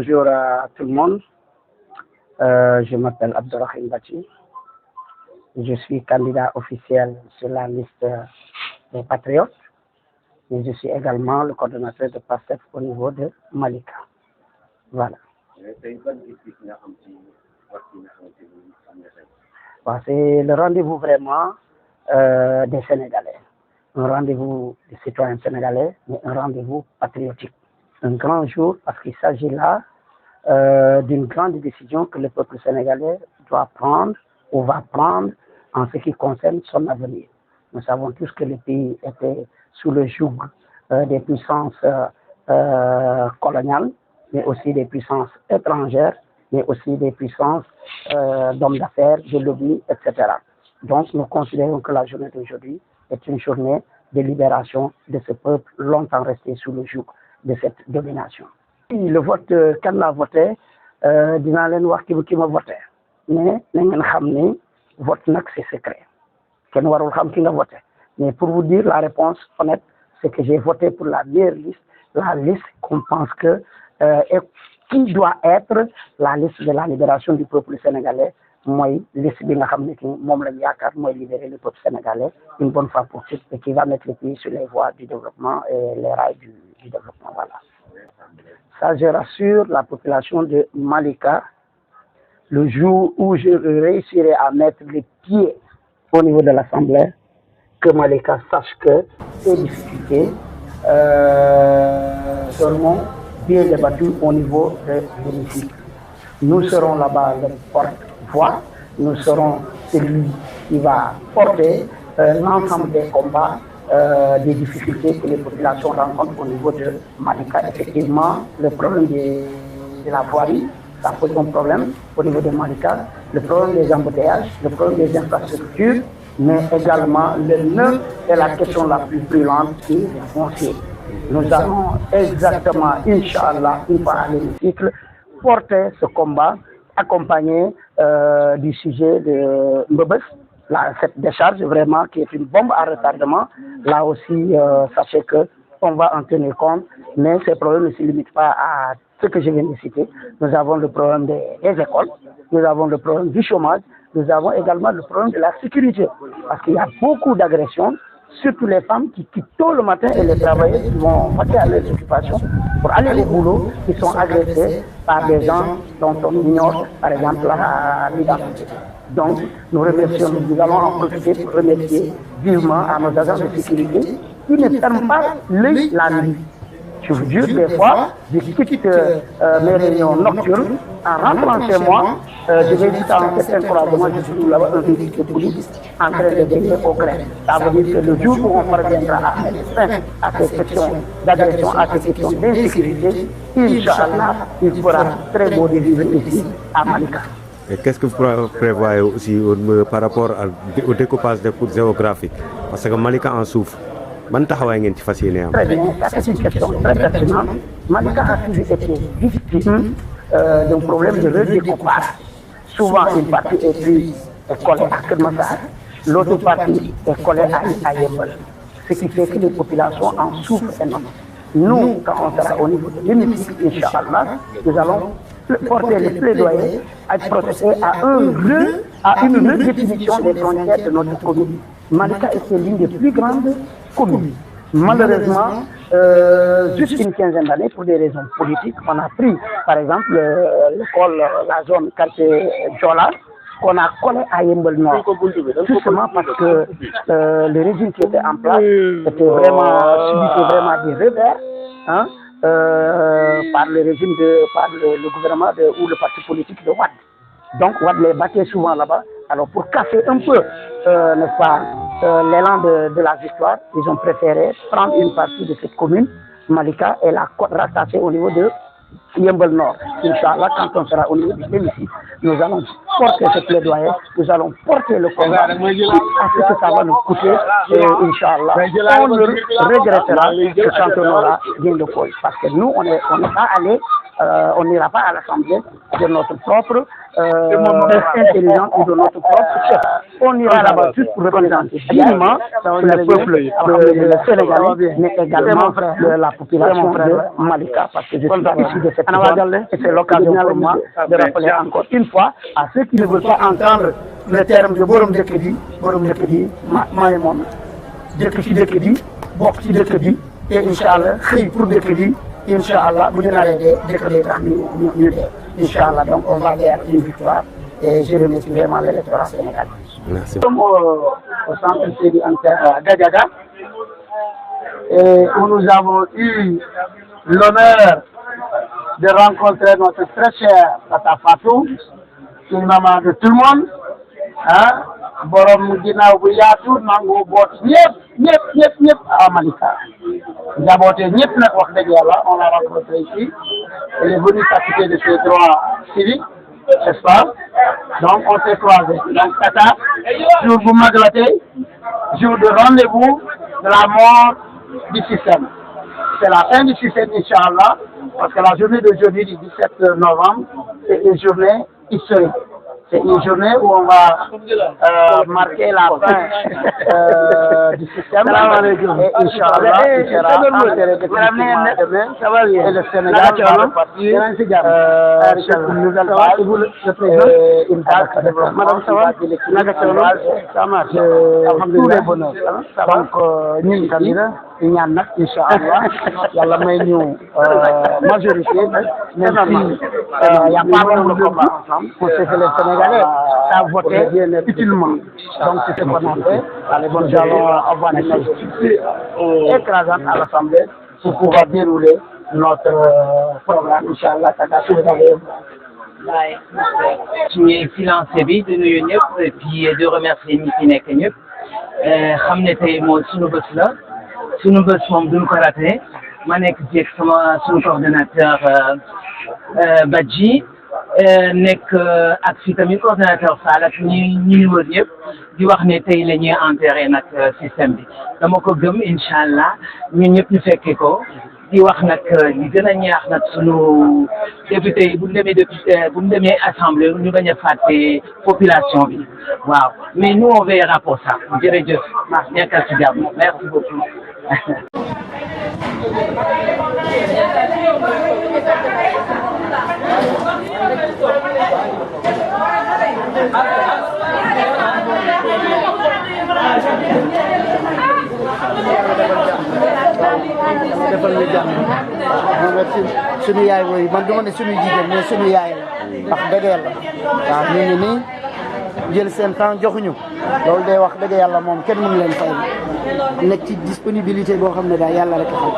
Bonjour à tout le monde. Je m'appelle Abdourahim Bati. Je suis candidat officiel sur la liste des Patriotes. Et je suis également le coordonnateur de PASTEF au niveau de Malika. Voilà. C'est le rendez-vous vraiment des Sénégalais. Un rendez-vous des citoyens sénégalais, mais un rendez-vous patriotique. Un grand jour parce qu'il s'agit là d'une grande décision que le peuple sénégalais doit prendre ou va prendre en ce qui concerne son avenir. Nous savons tous que le pays était sous le joug des puissances coloniales, mais aussi des puissances étrangères, mais aussi des puissances d'hommes d'affaires, de lobby, etc. Donc nous considérons que la journée d'aujourd'hui est une journée de libération de ce peuple longtemps resté sous le joug de cette domination. Le vote, quand l'a voté, dinaa leen wax ki ma voté mais na ngeen xam ni vote nag c'est secret kenn warul xam ki nga voté mais pour vous dire la réponse honnête c'est que j'ai voté pour la meilleure liste, la liste qu'on pense que qui doit être la liste de la libération du peuple sénégalais. Mooy liste bi nga xam ne ki moom lañ yaakaar mooy libérer le peuple sénégalais une bonne fois pour toutes et qui va mettre le pays sur les voies du développement et les rails du développement. Voilà. Ça, je rassure la population de Malika, le jour où je réussirai à mettre les pieds au niveau de l'Assemblée, que Malika sache que ces difficultés seront bien débattues au niveau de l'hémicycle. Nous serons là-bas le porte-voix, nous serons celui qui va porter l'ensemble des combats, des difficultés que les populations rencontrent au niveau de Malika. Effectivement, le problème de la voirie, ça pose un problème au niveau de Malika, le problème des embouteillages, le problème des infrastructures, mais également le nœud est la question la plus brûlante qui est le foncier. Nous allons exactement, Inch'Allah, une fois à l'hémicycle, porter ce combat accompagné du sujet de Mbebes, cette décharge vraiment qui est une bombe à retardement. Là aussi, sachez qu'on va en tenir compte, mais ces problèmes ne se limitent pas à ce que je viens de citer. Nous avons le problème des écoles, nous avons le problème du chômage, nous avons également le problème de la sécurité, parce qu'il y a beaucoup d'agressions, surtout les femmes qui quittent tôt le matin et les travailleurs qui vont passer à leurs occupations pour aller au boulot, qui sont agressés par des gens dont on ignore, par exemple, l'identité. Donc, nous remercions, nous allons en profiter pour remercier vivement à nos agents de sécurité qui ne ferment pas l'œil la nuit. Je vous jure, des fois, je quitte mes réunions nocturnes. En rentrant chez moi, je vais jusqu'à un certain croisement, je trouve là-bas un véhicule de police en train de veiller au grain. Ça veut dire que le jour où on parviendra à mettre fin à ces questions d'agression, à ces questions d'insécurité, Inch'Allah, il sera très beau de vivre ici à Malika. Et qu'est-ce que vous prévoyez aussi par rapport au découpage des coûts géographiques? Parce que Malika en souffre. Très bien, ça c'est une question très pertinente. Malika a toujours été victime d'un problème de redécoupage. Souvent, une partie est prise et collée à Kermassar, l'autre partie est collée à Yembol. Ce qui fait que les populations en souffrent énormément. Nous, quand on sera au niveau de l'hémicycle, Inch'Allah, nous allons porter le plaidoyer à procéder à une redéfinition des frontières de notre commune. Malika était l'une des plus grandes communes. Malheureusement, juste une quinzaine d'années, pour des raisons politiques, on a pris, par exemple, l'école, la zone quartier Jola, qu'on a collé à Yembol Nord, justement parce que le régime qui était en place était subissait vraiment des revers, hein, par le régime par le gouvernement ou le parti politique de Wad. Donc Wad les battait souvent là-bas. Alors pour casser un peu, n'est-ce pas, l'élan de la victoire, ils ont préféré prendre une partie de cette commune, Malika, et la rattacher au niveau de Yembol Nord. Inch'Allah, quand on sera au niveau du hémicycle, nous allons porter ce plaidoyer, nous allons porter le combat, à ce que ça va nous coûter, et Inch'Allah, on le regrettera quand on aura bien le col. Parce que nous, on n'est pas allé on n'ira pas à l'Assemblée de notre propre intelligence ou de notre propre chef. On ira là-bas juste pour représenter dignement le peuple sénégalais, mais également la population de Malika, parce que je suis issu de cette zone et c'est l'occasion pour moi de rappeler encore une fois à ceux qui ne veulent pas entendre le terme de borom dëkk bi maay moom dëkk ci dëkk bi bokk ci dëkk bi te incha allah xëy pour dëkk bi incha allah bu ñu naree dee dëkk dee tax ñu dee incha allah donc on va vers une victoire et je remercie vraiment l'électorat sénégalais. Merci. Nous sommes au centre Seydi Anta Gadiaga et où nous avons eu l'honneur de rencontrer notre très cher Tata Fatou, une maman de tout le monde, hein, borom ginnaaw bu yaatu nangu boot ñëpp à Malika. Njaboote ñëpp nag wax dëgg yàlla on l'a rencontré ici, elle est venue s'acquitter de ses droits civiques, n'est-ce pas? Donc on s'est croisés. Donc Tata, jour bu mag la tey, jour de rendez-vous de la mort du système. C'est la fin du système, Inch'Allah, parce que la journée d'aujourd'hui du 17 novembre, c'est une journée historique. C'est une journée où on va marquer la fin du système. Et Inch'Allah, il sera enterré définitivement demain. Et le Sénégal va repartir sur une nouvelle base, une base de développement. Madame Sawa, tous les bonheurs. Donc, ñun tamit ñaan nag Inch'Allah yàlla may ñu majorité, même si il y a pas mal de combats ensemble pour ce que les Sénégalais savent voter utilement. Donc c'est ce qu'on a fait. Nous allons avoir une majorité écrasante à l'Assemblée pour pouvoir dérouler notre programme. Inch'Allah, Tata, vous avez ci financé bi di nuyu ñëpp et puis de remercier ñi fi nekk ñëpp xam ne tey moo sunu bés la sunu bés moom duñ ko raté ma nekk ci sama sunu coordonnateur Badji nekk ak fi tamit coordonnateur Fall ak ñi wër yëpp di wax ne tey la ñuy enterré nag système bi dama ko gëm incha allah ñun ñëpp ñu fekke ko di wax nag di gën a ñaax nag sunu député yi bu ñu demee assemblée ñu bañ a fàtte population bi waaw mais nous on verra pour ça jërëjëf nekkal ci jàmm merci beaucoup. defal ñu jàmm moom it suñu yaay wooyu man du ma ne suñu jigéen mais suñu yaay la wax dëgg yàlla waaw ñu ngi nii jël seen temps joxuñu loolu day wax dëgg yàlla moom kenn mënu leen fay nekk ci disponibilité boo xam ne daal yàlla rek a xam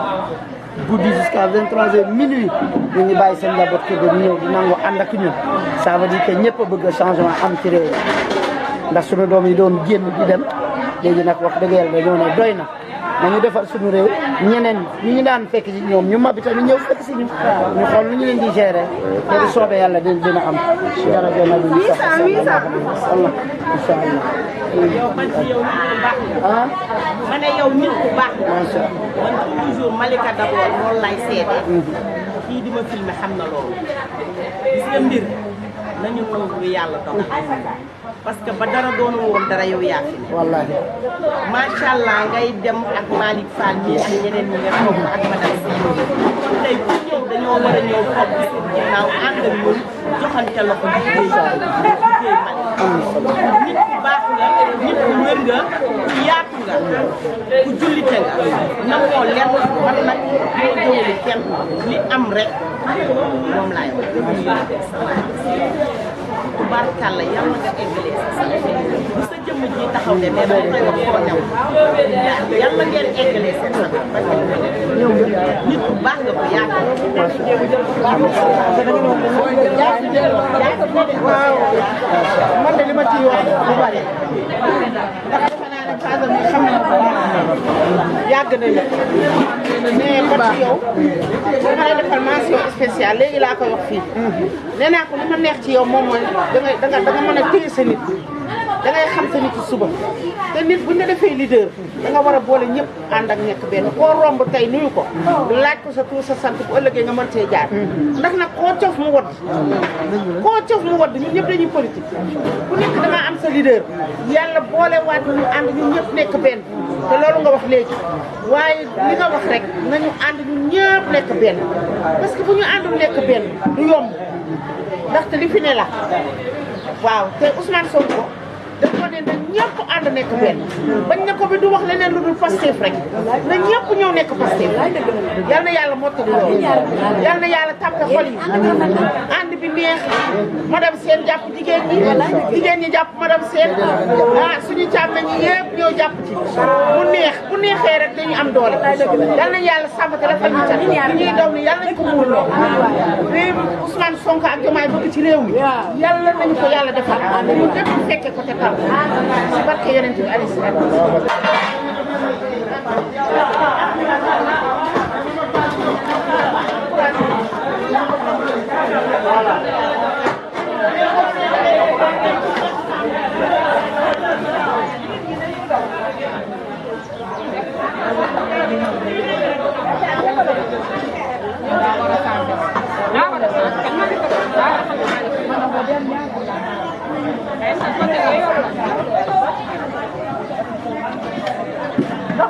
guddi jusqu'à 23h minuit ñu ngi bàyyi seen njaboot kër ga ñëw di nangu ànd ak ñun ça veut dire que ñëpp a bëgg changement am ci réew ndax suñu doom yi doon génn di dem léegi nag wax dëgg yàlla dañoo ne doy na nañu defar suñu réew ñeneen ñu daan fekk ci ñoom ñu mabbi tamit ñëw fekk si ñu xool nu ñu leen di gérer te du soobee yàlla dina am dara dina bi sax inshallah yow man ci yow nit ku baax ah ma ne yow nit ku baax macha man toujours Malika d'abord loolu lay seede kii di ma filmé xam na loolu gis nga mbir nañu nangu lu yàlla dogal parce que ba dara doonu woon dara yow yaa fi wallahi macha allah ngay dem ak Malick Fall mi ak ñeneen ñi nga toog ak madame Sy tey ku ñëw dañoo war a ñëw toog ci seen ginnaaw ànd ak ñun joxante loxo liggéey nit ku baax nga nit ku wér nga ku yaatu nga ku jullite nga nangoo lenn man nag moo jëwali kenn li am rek moom laay tubaarkàlla yàlla nga eggalee sa sant bu sa jëmm ji taxaw de mais dama koy wax foo new yàlla ngeen eggalee seen sant nit ku baax nga ko yaatu waaw man de li ma ciy wax bu bari ndax Fadal mi xam na ko yàgg nañu mais ba ci yow dama lay defal mention spéciale léegi laa koy wax fii nee naa ko li ma neex ci yow moom mooy da nga mën a téye sa nit da ngay xam sa nit suba te nit buñ la defee leader da nga war a boole ñëpp ànd ak nekk benn koo romb tey nuyu ko laaj ko sa tur sa sant bu ëllëgee nga mën cee jaar ndax nag koo cof mu wadd ñun ñëpp dañuy politique ku nekk da nga am sa leader yàlla boole waat ñu ànd ñun ñëpp nekk benn te loolu nga wax léegi waaye li nga wax rek nañu ànd ñun ñëpp nekk benn parce que bu ñu àndul nekk benn du yomb ndaxte li fi ne la waaw te Ousmane Sonko dafa ne na ñëpp ànd nekk benn bañ na ko bi du wax leneen lu dul Pastef rek na ñëpp ñëw nekk Pastef yal na yàlla mottali loolu yal na yàlla tàppe xol yi ànd bi neex madame Sène jàpp jigéen ñi jàpp madame Sène suñu càmm nañu yëpp ñëw jàpp ci mu neex bu neexee rek dañu am doole yal na yàlla sàmm te defal ñu ca li ñuy daw ni yal nañu ko muur loo réew Ousmane Sonko ak Diomaye bëgg ci réew mi yàlla nañu ko yàlla defal ñu def fekke ko te tam si barke yonent bi alayhi salaatu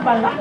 Balla,